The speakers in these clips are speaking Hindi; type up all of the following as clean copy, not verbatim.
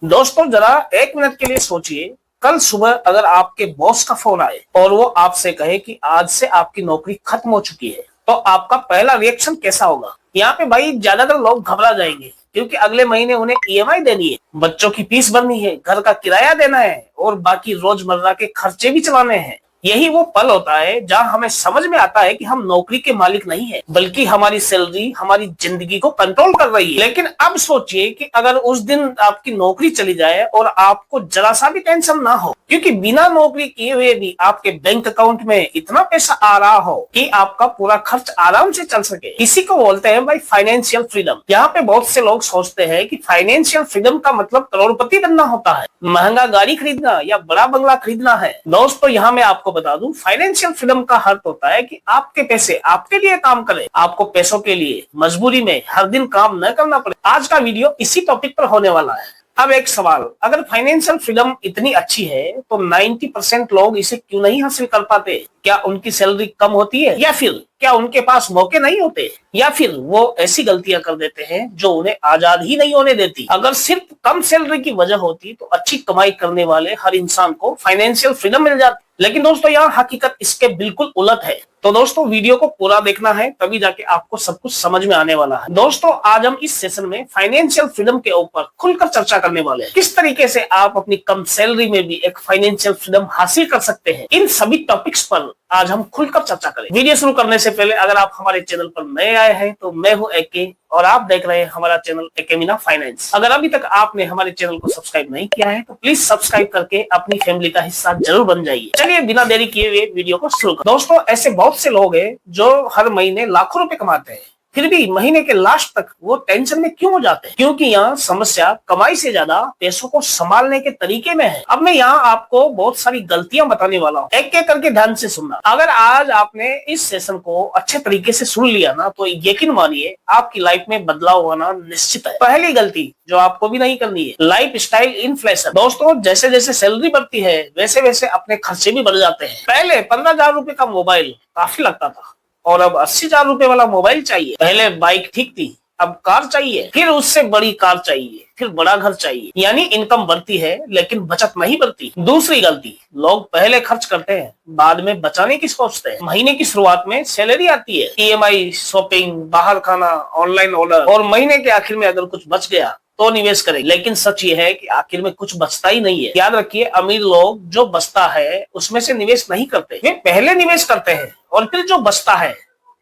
दोस्तों जरा एक मिनट के लिए सोचिए, कल सुबह अगर आपके बॉस का फोन आए और वो आपसे कहे कि आज से आपकी नौकरी खत्म हो चुकी है, तो आपका पहला रिएक्शन कैसा होगा? यहाँ पे भाई ज्यादातर लोग घबरा जाएंगे, क्योंकि अगले महीने उन्हें ईएमआई देनी है, बच्चों की फीस भरनी है, घर का किराया देना है और बाकी रोजमर्रा के खर्चे भी चलाने हैं। यही वो पल होता है जहां हमें समझ में आता है कि हम नौकरी के मालिक नहीं है, बल्कि हमारी सैलरी हमारी जिंदगी को कंट्रोल कर रही है। लेकिन अब सोचिए कि अगर उस दिन आपकी नौकरी चली जाए और आपको जरा सा भी टेंशन ना हो, क्योंकि बिना नौकरी किए हुए भी आपके बैंक अकाउंट में इतना पैसा आ रहा हो कि आपका पूरा खर्च आराम से चल सके। इसी को बोलते हैं भाई फाइनेंशियल फ्रीडम। यहाँ पे बहुत से लोग सोचते हैं कि फाइनेंशियल फ्रीडम का मतलब करोड़पति बनना होता है, महंगा गाड़ी खरीदना या बड़ा बंगला खरीदना है। दोस्तों यहाँ मैं आपको बता दूं, फाइनेंशियल फ्रीडम का अर्थ होता है कि आपके पैसे आपके लिए काम करें, आपको पैसों के लिए मजबूरी में हर दिन काम न करना पड़े। आज का वीडियो इसी टॉपिक पर होने वाला है। अब एक सवाल, अगर फाइनेंशियल फ्रीडम इतनी अच्छी है तो 90% लोग इसे क्यों नहीं हासिल कर पाते? क्या उनकी सैलरी कम होती है, या फिर क्या उनके पास मौके नहीं होते, या फिर वो ऐसी गलतियां कर देते हैं जो उन्हें आजाद ही नहीं होने देती? अगर सिर्फ कम सैलरी की वजह होती तो अच्छी कमाई करने वाले हर इंसान को फाइनेंशियल फ्रीडम मिल जाती। लेकिन दोस्तों यहाँ हकीकत इसके बिल्कुल उलट है। तो दोस्तों वीडियो को पूरा देखना है, तभी जाके आपको सब कुछ समझ में आने वाला है। दोस्तों आज हम इस सेशन में फाइनेंशियल फ्रीडम के ऊपर खुलकर चर्चा करने वाले हैं। किस तरीके से आप अपनी कम सैलरी में भी एक फाइनेंशियल फ्रीडम हासिल कर सकते हैं, इन सभी टॉपिक्स पर आज हम खुलकर चर्चा करें। वीडियो शुरू करने से पहले अगर आप हमारे चैनल पर नए आए हैं तो मैं हूं एके और आप देख रहे हैं हमारा चैनल एके मीना फाइनेंस। अगर अभी तक आपने हमारे चैनल को सब्सक्राइब नहीं किया है तो प्लीज सब्सक्राइब करके अपनी फैमिली का हिस्सा जरूर बन जाइए। चलिए बिना देरी किए हुए वीडियो को शुरू करें। दोस्तों ऐसे बहुत से लोग हैं जो हर महीने लाखों रुपए कमाते हैं, फिर भी महीने के लास्ट तक वो टेंशन में क्यों हो जाते हैं? क्योंकि यहाँ समस्या कमाई से ज्यादा पैसों को संभालने के तरीके में है। अब मैं यहाँ आपको बहुत सारी गलतियां बताने वाला हूँ, एक एक करके ध्यान से सुनना। अगर आज आपने इस सेशन को अच्छे तरीके से सुन लिया ना, तो यकीन मानिए आपकी लाइफ में बदलाव होना निश्चित है। पहली गलती जो आपको भी नहीं करनी है, लाइफ स्टाइल इन्फ्लेशन। दोस्तों जैसे जैसे सैलरी बढ़ती है वैसे वैसे अपने खर्चे भी बढ़ जाते हैं। पहले 15,000 रुपए का मोबाइल काफी लगता था और अब 80,000 रुपए वाला मोबाइल चाहिए। पहले बाइक ठीक थी, अब कार चाहिए, फिर उससे बड़ी कार चाहिए, फिर बड़ा घर चाहिए। यानी इनकम बढ़ती है लेकिन बचत नहीं बढ़ती। दूसरी गलती, लोग पहले खर्च करते हैं, बाद में बचाने की सोचते हैं। महीने की शुरुआत में सैलरी आती है, ईएमआई, शॉपिंग, बाहर खाना, ऑनलाइन ऑर्डर, और महीने के आखिर में अगर कुछ बच गया तो निवेश करें। लेकिन सच ये है कि आखिर में कुछ बचता ही नहीं है। याद रखिए, अमीर लोग जो बचता है उसमें से निवेश नहीं करते, वे पहले निवेश करते हैं और फिर जो बचता है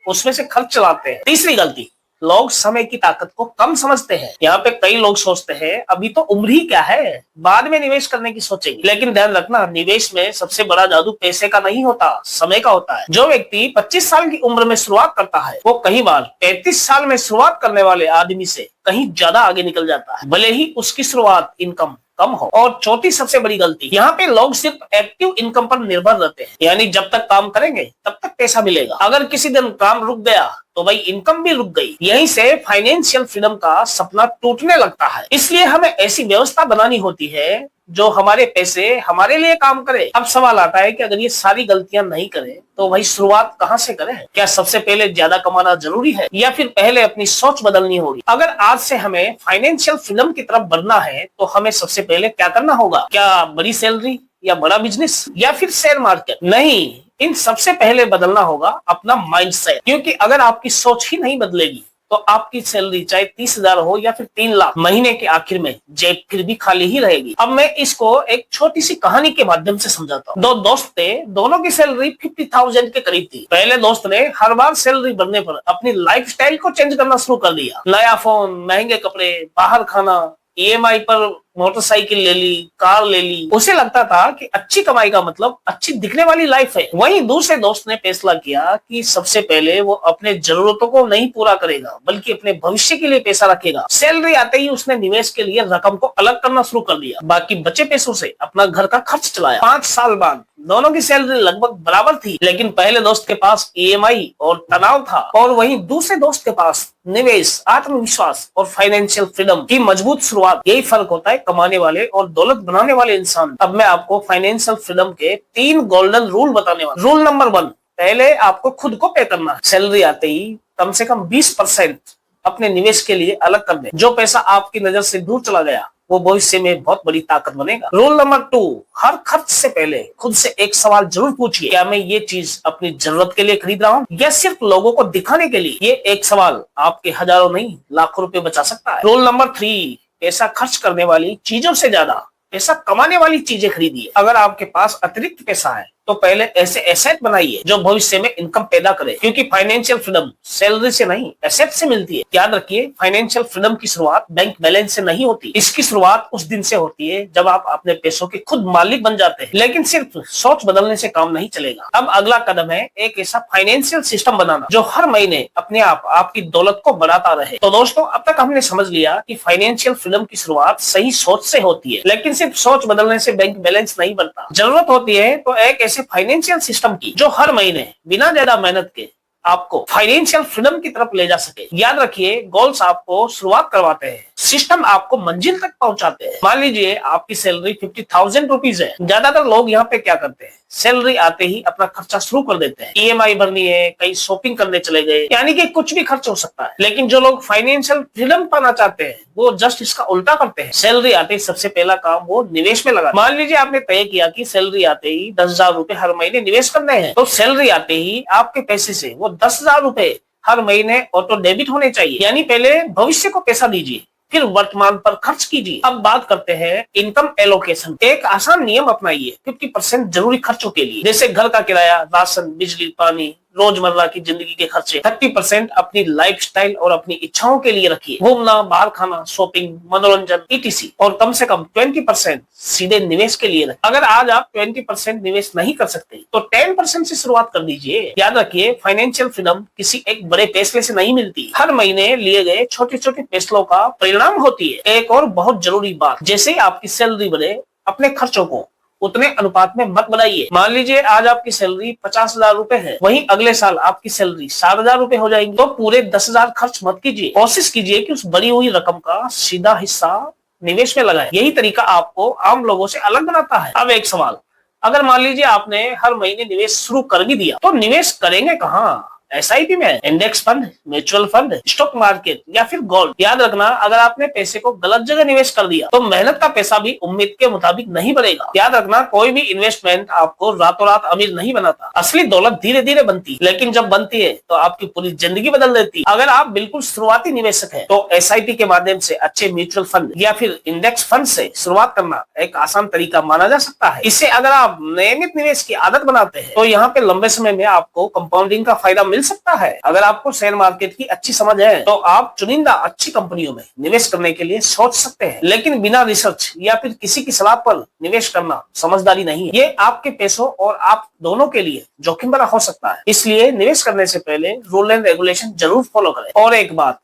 उसमें से खर्च चलाते हैं। तीसरी गलती, लोग समय की ताकत को कम समझते हैं। यहाँ पे कई लोग सोचते हैं अभी तो उम्र ही क्या है, बाद में निवेश करने की सोचेंगे। लेकिन ध्यान रखना, निवेश में सबसे बड़ा जादू पैसे का नहीं होता, समय का होता है। जो व्यक्ति 25 साल की उम्र में शुरुआत करता है वो कई बार 35 साल में शुरुआत करने वाले आदमी से कहीं ज्यादा आगे निकल जाता है, भले ही उसकी शुरुआत इनकम कम हो। और चौथी सबसे बड़ी गलती, यहाँ पे लोग सिर्फ एक्टिव इनकम पर निर्भर रहते हैं, यानी जब तक काम करेंगे तब तक पैसा मिलेगा। अगर किसी दिन काम रुक गया तो भाई इनकम भी रुक गई। यहीं से फाइनेंशियल फ्रीडम का सपना टूटने लगता है। इसलिए हमें ऐसी व्यवस्था बनानी होती है जो हमारे पैसे हमारे लिए काम करे। अब सवाल आता है कि अगर ये सारी गलतियां नहीं करें तो भाई शुरुआत कहां से करें? क्या सबसे पहले ज्यादा कमाना जरूरी है, या फिर पहले अपनी सोच बदलनी होगी? अगर आज से हमें फाइनेंशियल फ्रीडम की तरफ बढ़ना है तो हमें सबसे पहले क्या करना होगा? क्या बड़ी सैलरी, या बड़ा बिजनेस, या फिर शेयर मार्केट? नहीं, इन सबसे पहले बदलना होगा अपना माइंडसेट। क्योंकि अगर आपकी सोच ही नहीं बदलेगी तो आपकी सैलरी चाहे 30,000 हो या फिर 3 लाख, महीने के आखिर में जेब फिर भी खाली ही रहेगी। अब मैं इसको एक छोटी सी कहानी के माध्यम से समझाता हूँ। दो दोस्त थे, दोनों की सैलरी 50,000 के करीब थी। पहले दोस्त ने हर बार सैलरी बढ़ने पर अपनी लाइफस्टाइल को चेंज करना शुरू कर दिया। नया फोन, महंगे कपड़े, बाहर खाना, ईएमआई पर मोटरसाइकिल ले ली, कार ले ली। उसे लगता था कि अच्छी कमाई का मतलब अच्छी दिखने वाली लाइफ है। वहीं दूसरे दोस्त ने फैसला किया कि सबसे पहले वो अपने जरूरतों को नहीं पूरा करेगा बल्कि अपने भविष्य के लिए पैसा रखेगा। सैलरी आते ही उसने निवेश के लिए रकम को अलग करना शुरू कर दिया, बाकी बचे पैसों से अपना घर का खर्च चलाया। 5 साल बाद दोनों की सैलरी लगभग बराबर थी, लेकिन पहले दोस्त के पास ईएमआई और तनाव था, और वहीं दूसरे दोस्त के पास निवेश, आत्मविश्वास और फाइनेंशियल फ्रीडम की मजबूत शुरुआत। यही फर्क होता है कमाने वाले और दौलत बनाने वाले इंसान। अब मैं आपको फाइनेंशियल फ्रीडम के 3 गोल्डन रूल बताने वाला। रूल नंबर 1, पहले आपको खुद को पे करना है। सैलरी आते ही कम से कम 20% अपने निवेश के लिए अलग कर दें। जो पैसा आपकी नजर से दूर चला गया वो भविष्य में बहुत बड़ी ताकत बनेगा। रूल नंबर 2, हर खर्च से पहले खुद से एक सवाल जरूर पूछिए, क्या मैं ये चीज अपनी जरूरत के लिए खरीद रहा हूँ या सिर्फ लोगों को दिखाने के लिए? ये एक सवाल आपके हजारों नहीं लाखों रुपए बचा सकता है। रूल नंबर 3, पैसा खर्च करने वाली चीजों से ज्यादा पैसा कमाने वाली चीजें खरीदिए। अगर आपके पास अतिरिक्त पैसा है तो पहले ऐसे एसेट बनाइए जो भविष्य में इनकम पैदा करे, क्योंकि फाइनेंशियल फ्रीडम सैलरी से नहीं एसेट से मिलती है। याद रखिए, फाइनेंशियल फ्रीडम की शुरुआत बैंक बैलेंस से नहीं होती, इसकी शुरुआत उस दिन से होती है जब आप अपने पैसों के खुद मालिक बन जाते हैं। लेकिन सिर्फ सोच बदलने से काम नहीं चलेगा। अब अगला कदम है एक ऐसा फाइनेंशियल सिस्टम बनाना जो हर महीने अपने आप आपकी दौलत को बढ़ाता रहे। तो दोस्तों, अब तक हमने समझ लिया कि फाइनेंशियल फ्रीडम की शुरुआत सही सोच से होती है, लेकिन सिर्फ सोच बदलने से बैंक बैलेंस नहीं बनता। जरूरत होती है तो एक ऐसे फाइनेंशियल सिस्टम की जो हर महीने बिना ज्यादा मेहनत के आपको फाइनेंशियल फ्रीडम की तरफ ले जा सके। याद रखिए, गोल्स आपको शुरुआत करवाते हैं, सिस्टम आपको मंजिल तक पहुंचाते हैं। मान लीजिए आपकी सैलरी 50,000 रुपीज है। ज्यादातर लोग यहाँ पे क्या करते हैं, सैलरी आते ही अपना खर्चा शुरू कर देते हैं। EMI भरनी है, कहीं शॉपिंग करने चले गए, यानी कि कुछ भी खर्च हो सकता है। लेकिन जो लोग फाइनेंशियल फ्रीडम पाना चाहते हैं वो जस्ट इसका उल्टा करते हैं। सैलरी आते ही सबसे पहला काम वो निवेश में लगा। मान लीजिए आपने तय किया कि सैलरी आते ही 10,000 रुपए हर महीने निवेश करने हैं, तो सैलरी आते ही आपके पैसे से वो 10,000 रुपए हर महीने ऑटो डेबिट होने चाहिए। यानी पहले भविष्य को पैसा दीजिए, फिर वर्तमान पर खर्च कीजिए। अब बात करते हैं इनकम एलोकेशन। एक आसान नियम अपनाइए, 50% जरूरी खर्चों के लिए, जैसे घर का किराया, राशन, बिजली, पानी, रोजमर्रा की जिंदगी के खर्चे। 30% अपनी लाइफस्टाइल और अपनी इच्छाओं के लिए रखिए, घूमना, बाहर खाना, शॉपिंग, मनोरंजन, ETC। और कम से कम 20% सीधे निवेश के लिए रखें। अगर आज आप 20% निवेश नहीं कर सकते तो 10% से शुरुआत कर दीजिए। याद रखिए, फाइनेंशियल फ्रीडम किसी एक बड़े फैसले से नहीं मिलती, हर महीने लिए गए छोटे छोटे फैसलों का परिणाम होती है। एक और बहुत जरूरी बात, जैसे ही आपकी सैलरी बढ़े, अपने खर्चों को उतने अनुपात में मत बढ़ाइए। मान लीजिए आज आपकी सैलरी 50,000 रुपए है, वहीं अगले साल आपकी सैलरी 60,000 रुपए हो जाएगी, तो पूरे 10,000 खर्च मत कीजिए। कोशिश कीजिए कि उस बढ़ी हुई रकम का सीधा हिस्सा निवेश में लगाएं। यही तरीका आपको आम लोगों से अलग बनाता है। अब एक सवाल, अगर मान लीजिए आपने हर महीने निवेश शुरू कर भी दिया, तो निवेश करेंगे कहाँ? SIP में, index fund, mutual fund, stock market या फिर गोल्ड? याद रखना, अगर आपने पैसे को गलत जगह निवेश कर दिया तो मेहनत का पैसा भी उम्मीद के मुताबिक नहीं बढ़ेगा। याद रखना, कोई भी इन्वेस्टमेंट आपको रातों रात अमीर नहीं बनाता। असली दौलत धीरे धीरे बनती, लेकिन जब बनती है तो आपकी पूरी जिंदगी बदल देती। अगर आप बिल्कुल शुरुआती निवेशक है तो SIP के माध्यम से अच्छे म्यूचुअल फंड या फिर इंडेक्स फंड से शुरुआत करना एक आसान तरीका माना जा सकता है। इससे अगर आप नियमित निवेश की आदत बनाते हैं तो यहाँ पे लंबे समय में आपको कंपाउंडिंग का फायदा मिल सकता है। अगर आपको शेयर मार्केट की अच्छी समझ है तो आप चुनिंदा अच्छी कंपनियों में निवेश करने के लिए सोच सकते हैं, लेकिन बिना रिसर्च या फिर किसी की सलाह पर निवेश करना समझदारी नहीं है। ये आपके पैसों और आप दोनों के लिए जोखिम भरा हो सकता है। इसलिए निवेश करने से पहले रूल एंड रेगुलेशन जरूर फॉलो करें। और एक बात,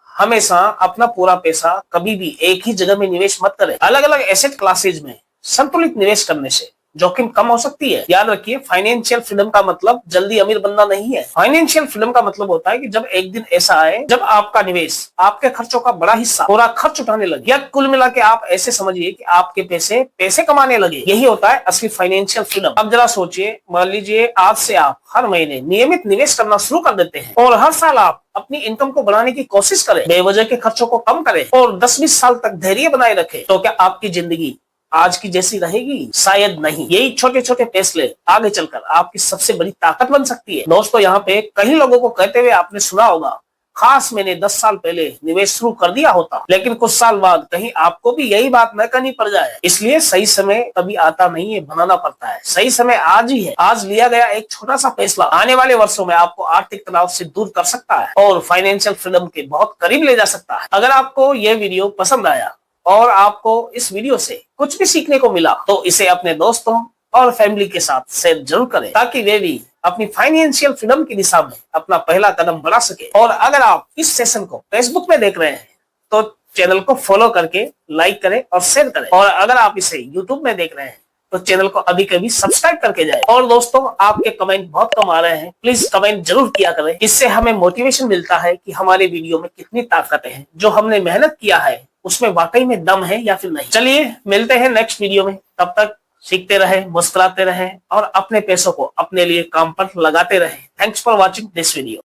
हमेशा अपना पूरा पैसा कभी भी एक ही जगह में निवेश मत करें। अलग अलग एसेट क्लासेज में संतुलित निवेश करने से जोखिम कम हो सकती है। याद रखिए, फाइनेंशियल फ्रीडम का मतलब जल्दी अमीर बनना नहीं है। फाइनेंशियल फ्रीडम का मतलब होता है कि जब एक दिन ऐसा आए जब आपका निवेश आपके खर्चों का बड़ा हिस्सा पूरा खर्च उठाने लगे, या कुल मिला के आप ऐसे समझिए कि आपके पैसे पैसे कमाने लगे। यही होता है असली फाइनेंशियल फ्रीडम। अब जरा सोचिए, मान लीजिए आज से आप हर महीने नियमित निवेश करना शुरू कर देते हैं और हर साल आप अपनी इनकम को बढ़ाने की कोशिश करें, बेवजह के खर्चों को कम करें और 10-20 साल तक धैर्य बनाए रखें, तो क्या आपकी जिंदगी आज की जैसी रहेगी? शायद नहीं। यही छोटे छोटे फैसले आगे चलकर आपकी सबसे बड़ी ताकत बन सकती है। दोस्तों, यहाँ पे कई लोगों को कहते हुए आपने सुना होगा, खास मैंने 10 साल पहले निवेश शुरू कर दिया होता, लेकिन कुछ साल बाद कहीं आपको भी यही बात न करनी पड़ जाए। इसलिए सही समय कभी आता नहीं है, बनाना पड़ता है। सही समय आज ही है। आज लिया गया एक छोटा सा फैसला आने वाले वर्षों में आपको आर्थिक तनाव से दूर कर सकता है और फाइनेंशियल फ्रीडम के बहुत करीब ले जा सकता है। अगर आपको यह वीडियो पसंद आया और आपको इस वीडियो से कुछ भी सीखने को मिला तो इसे अपने दोस्तों और फैमिली के साथ शेयर जरूर करें, ताकि वे भी अपनी फाइनेंशियल फ्रीडम की दिशा में अपना पहला कदम बढ़ा सके। और अगर आप इस सेशन को फेसबुक में देख रहे हैं तो चैनल को फॉलो करके लाइक करें और शेयर करें। और अगर आप इसे यूट्यूब में देख रहे हैं तो चैनल को अभी कभी सब्सक्राइब करके जाए। और दोस्तों, आपके कमेंट बहुत कम आ रहे हैं, प्लीज कमेंट जरूर किया करें। इससे हमें मोटिवेशन मिलता है कि हमारे वीडियो में कितनी ताकत है, जो हमने मेहनत किया है उसमें वाकई में दम है या फिर नहीं। चलिए मिलते हैं नेक्स्ट वीडियो में। तब तक सीखते रहे, मुस्कुराते रहे और अपने पैसों को अपने लिए काम पर लगाते रहे। Thanks for watching this video.